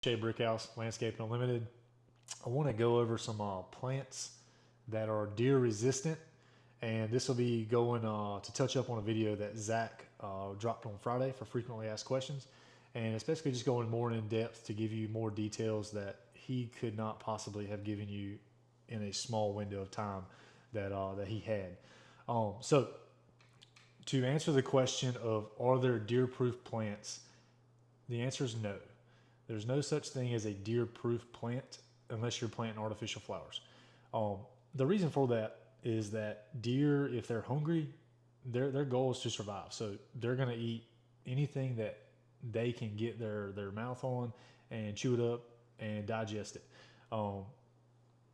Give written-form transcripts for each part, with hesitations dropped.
Shay Brickhouse, Landscaping Unlimited. I want to go over some plants that are deer resistant, and this will be going to touch up on a video that Zach dropped on Friday for frequently asked questions, and it's basically just going more in depth to give you more details that he could not possibly have given you in a small window of time that he had. So to answer the question of are there deer-proof plants, the answer is no. There's no such thing as a deer-proof plant unless you're planting artificial flowers. The reason for that is that deer, if they're hungry, their goal is to survive. So they're going to eat anything that they can get their mouth on and chew it up and digest it.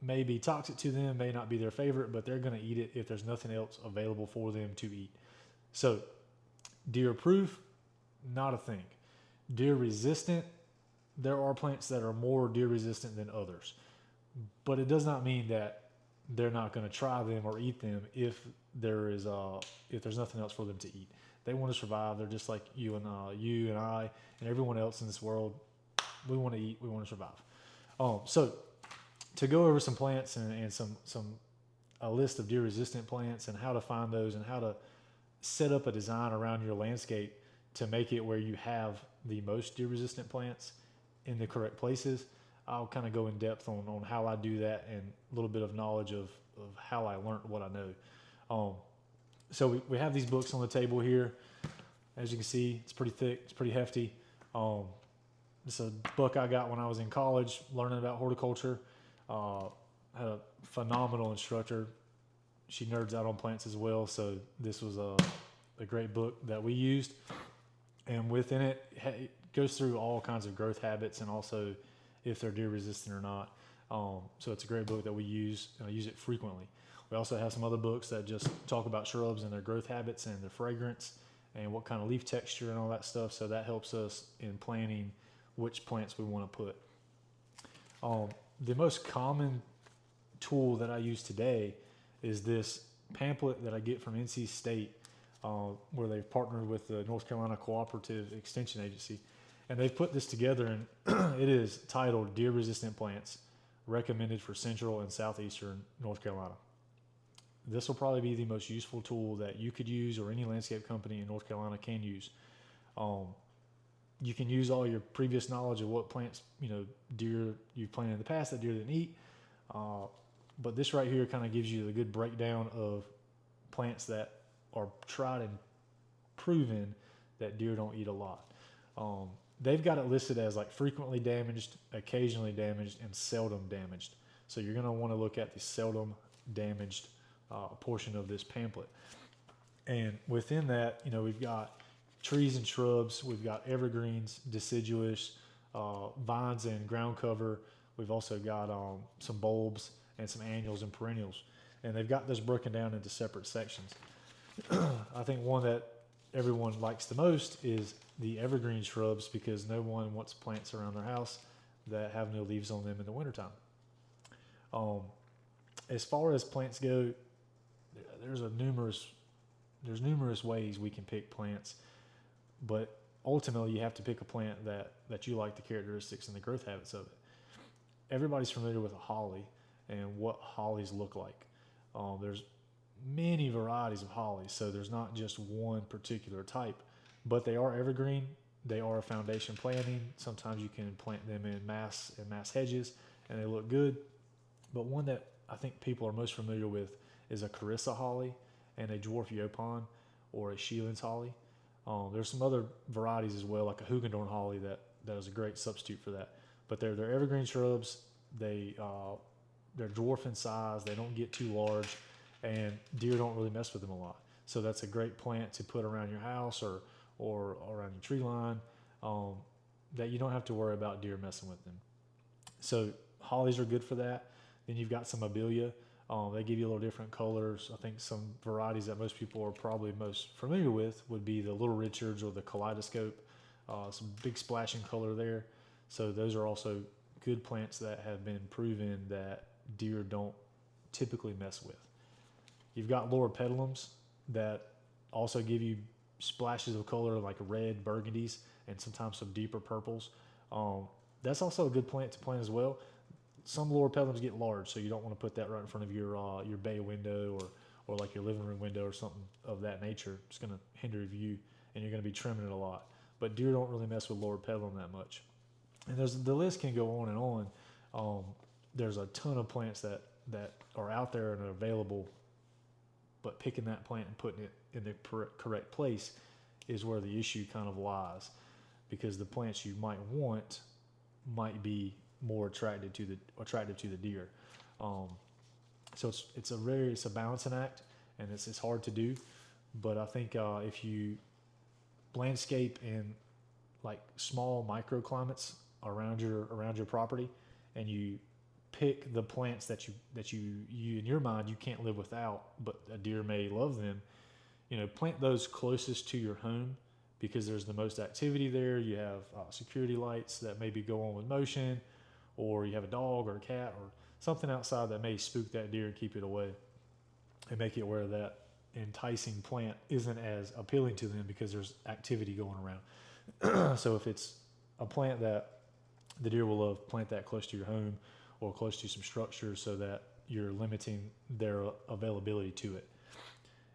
May be toxic to them, may not be their favorite, but they're going to eat it if there's nothing else available for them to eat. So deer-proof, not a thing. Deer-resistant, there are plants that are more deer resistant than others, but it does not mean that they're not going to try them or eat them if there's nothing else for them to eat. They want to survive. They're just like you and I and everyone else in this world. We want to eat. We want to survive. So to go over some plants and a list of deer resistant plants and how to find those and how to set up a design around your landscape to make it where you have the most deer resistant plants in the correct places. I'll kind of go in depth on how I do that and a little bit of knowledge of how I learned what I know. So we have these books on the table here. As you can see, it's pretty thick, it's pretty hefty. It's a book I got when I was in college learning about horticulture. Had a phenomenal instructor. She nerds out on plants as well, so this was a great book that we used. And within it goes through all kinds of growth habits and also if they're deer resistant or not. So it's a great book that we use, and I use it frequently. We also have some other books that just talk about shrubs and their growth habits and their fragrance and what kind of leaf texture and all that stuff. So that helps us in planning which plants we want to put. The most common tool that I use today is this pamphlet that I get from NC State, where they've partnered with the North Carolina Cooperative Extension Agency. And they've put this together, and it is titled Deer Resistant Plants Recommended for Central and Southeastern North Carolina. This will probably be the most useful tool that you could use or any landscape company in North Carolina can use. You can use all your previous knowledge of what plants, deer you've planted in the past that deer didn't eat. But this right here kind of gives you a good breakdown of plants that are tried and proven that deer don't eat a lot. They've got it listed as like frequently damaged, occasionally damaged, and seldom damaged. So you're going to want to look at the seldom damaged portion of this pamphlet. And within that, we've got trees and shrubs. We've got evergreens, deciduous, vines and ground cover. We've also got some bulbs and some annuals and perennials. And they've got this broken down into separate sections. I think one that everyone likes the most is the evergreen shrubs, because no one wants plants around their house that have no leaves on them in the wintertime. As far as plants go, there's numerous ways we can pick plants, but ultimately you have to pick a plant that you like the characteristics and the growth habits of it. Everybody's familiar with a holly and what hollies look like. There's many varieties of hollies, so there's not just one particular type, but they are evergreen. They are a foundation planting. Sometimes you can plant them in mass hedges and they look good. But one that I think people are most familiar with is a Carissa holly and a dwarf yaupon or a Sheelan's holly. There's some other varieties as well, like a Hugendorn holly that is a great substitute for that. But they're evergreen shrubs. They're dwarf in size. They don't get too large, and deer don't really mess with them a lot. So that's a great plant to put around your house or around your tree line, that you don't have to worry about deer messing with them. So hollies are good for that. Then you've got some abelia. They give you a little different colors. I think some varieties that most people are probably most familiar with would be the Little Richards or the Kaleidoscope. Some big splashing color there. So those are also good plants that have been proven that deer don't typically mess with. You've got loropetalums that also give you splashes of color like red, burgundies, and sometimes some deeper purples. That's also a good plant to plant as well. Some loropetalums get large, so you don't want to put that right in front of your bay window or like your living room window or something of that nature. It's going to hinder your view, and you're going to be trimming it a lot. But deer don't really mess with loropetalum that much. And the list can go on and on. There's a ton of plants that are out there and are available, but picking that plant and putting it in the correct place is where the issue kind of lies, because the plants you might want might be more attractive to the deer. So it's a balancing act, and it's hard to do. But I think if you landscape in like small microclimates around your property, and you pick the plants that you in your mind you can't live without, but a deer may love them. Plant those closest to your home, because there's the most activity there. You have security lights that maybe go on with motion, or you have a dog or a cat or something outside that may spook that deer and keep it away, and make it where that enticing plant isn't as appealing to them because there's activity going around. So if it's a plant that the deer will love, plant that close to your home or close to some structures so that you're limiting their availability to it.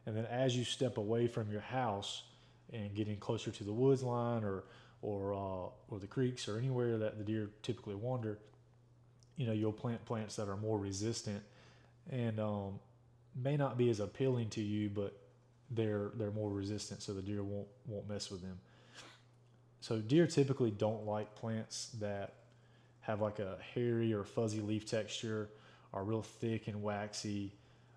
And then as you step away from your house and getting closer to the woods line or the creeks or anywhere that the deer typically wander, you'll plant plants that are more resistant and may not be as appealing to you, but they're more resistant, so the deer won't mess with them. So deer typically don't like plants that have like a hairy or fuzzy leaf texture, are real thick and waxy,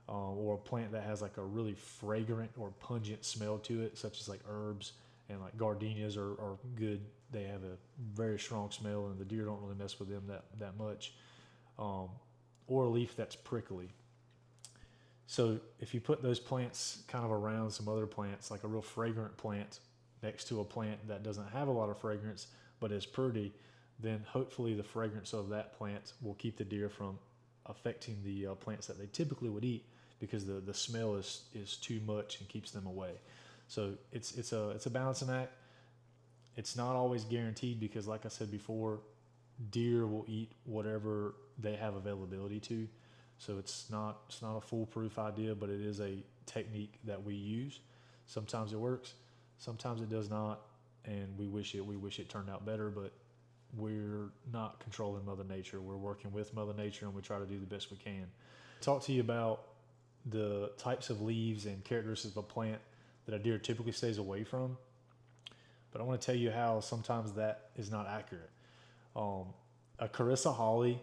or a plant that has like a really fragrant or pungent smell to it, such as like herbs and like gardenias are good. They have a very strong smell, and the deer don't really mess with them that much. Or a leaf that's prickly. So if you put those plants kind of around some other plants, like a real fragrant plant next to a plant that doesn't have a lot of fragrance but is pretty, then hopefully the fragrance of that plant will keep the deer from affecting the plants that they typically would eat, because the smell is too much and keeps them away. So it's a balancing act. It's not always guaranteed, because like I said before, deer will eat whatever they have availability to. So it's not a foolproof idea, but it is a technique that we use. Sometimes it works, sometimes it does not, and we wish it turned out better, but we're not controlling Mother Nature. We're working with Mother Nature, and we try to do the best we can. Talk to you about the types of leaves and characteristics of a plant that a deer typically stays away from, but I want to tell you how sometimes that is not accurate. A Carissa holly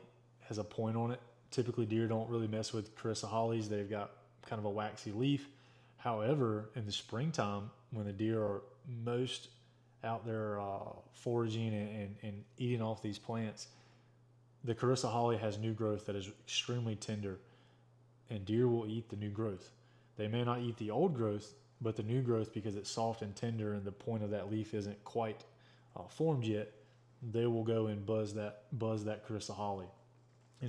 has a point on it. Typically, deer don't really mess with Carissa hollies. They've got kind of a waxy leaf. However, in the springtime, when the deer are most out there foraging and eating off these plants, the Carissa holly has new growth that is extremely tender, and deer will eat the new growth. They may not eat the old growth, but the new growth, because it's soft and tender and the point of that leaf isn't quite formed yet, they will go and buzz that Carissa holly.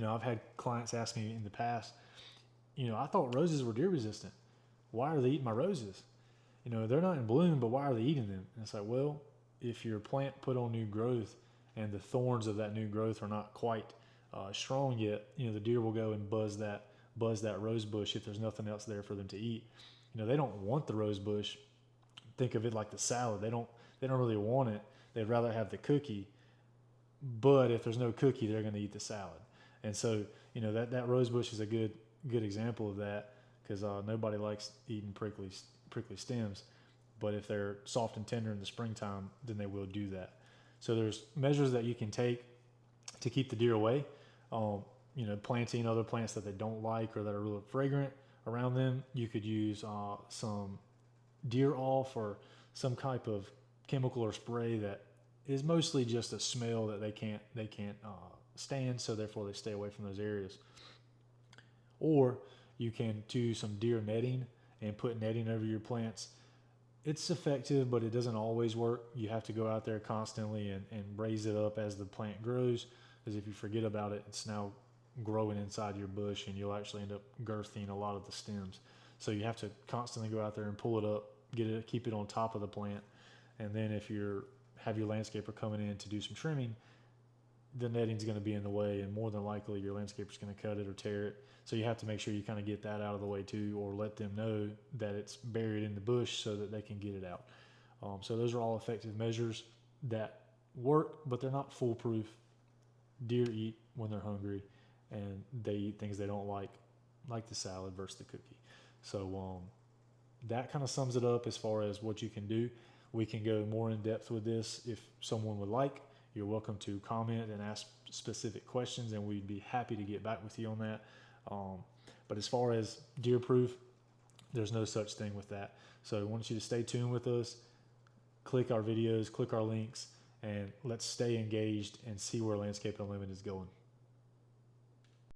I've had clients ask me in the past, I thought roses were deer resistant. Why are they eating my roses? They're not in bloom, but why are they eating them? And it's like, well, if your plant put on new growth and the thorns of that new growth are not quite strong yet, the deer will go and buzz that rose bush if there's nothing else there for them to eat. They don't want the rose bush. Think of it like the salad. They don't really want it. They'd rather have the cookie. But if there's no cookie, they're going to eat the salad. And so, that rose bush is a good example of that, because nobody likes eating prickly stems. But if they're soft and tender in the springtime, then they will do that. So there's measures that you can take to keep the deer away. Planting other plants that they don't like or that are really fragrant around them. You could use some deer off or some type of chemical or spray that is mostly just a smell that they can't stand, so therefore they stay away from those areas. Or you can do some deer netting and put netting over your plants. It's effective, but it doesn't always work. You have to go out there constantly and raise it up as the plant grows, because if you forget about it, it's now growing inside your bush, and you'll actually end up girthing a lot of the stems. So you have to constantly go out there and pull it up, keep it on top of the plant. And then if you have your landscaper coming in to do some trimming, the netting's going to be in the way, and more than likely your landscaper's going to cut it or tear it. So you have to make sure you kind of get that out of the way too, or let them know that it's buried in the bush so that they can get it out. So those are all effective measures that work, but they're not foolproof. Deer eat when they're hungry, and they eat things they don't like the salad versus the cookie. So that kind of sums it up as far as what you can do. We can go more in depth with this if someone would like. You're welcome to comment and ask specific questions, and we'd be happy to get back with you on that. But as far as deer proof, there's no such thing with that. So I want you to stay tuned with us, click our videos, click our links, and let's stay engaged and see where Landscape Unlimited is going.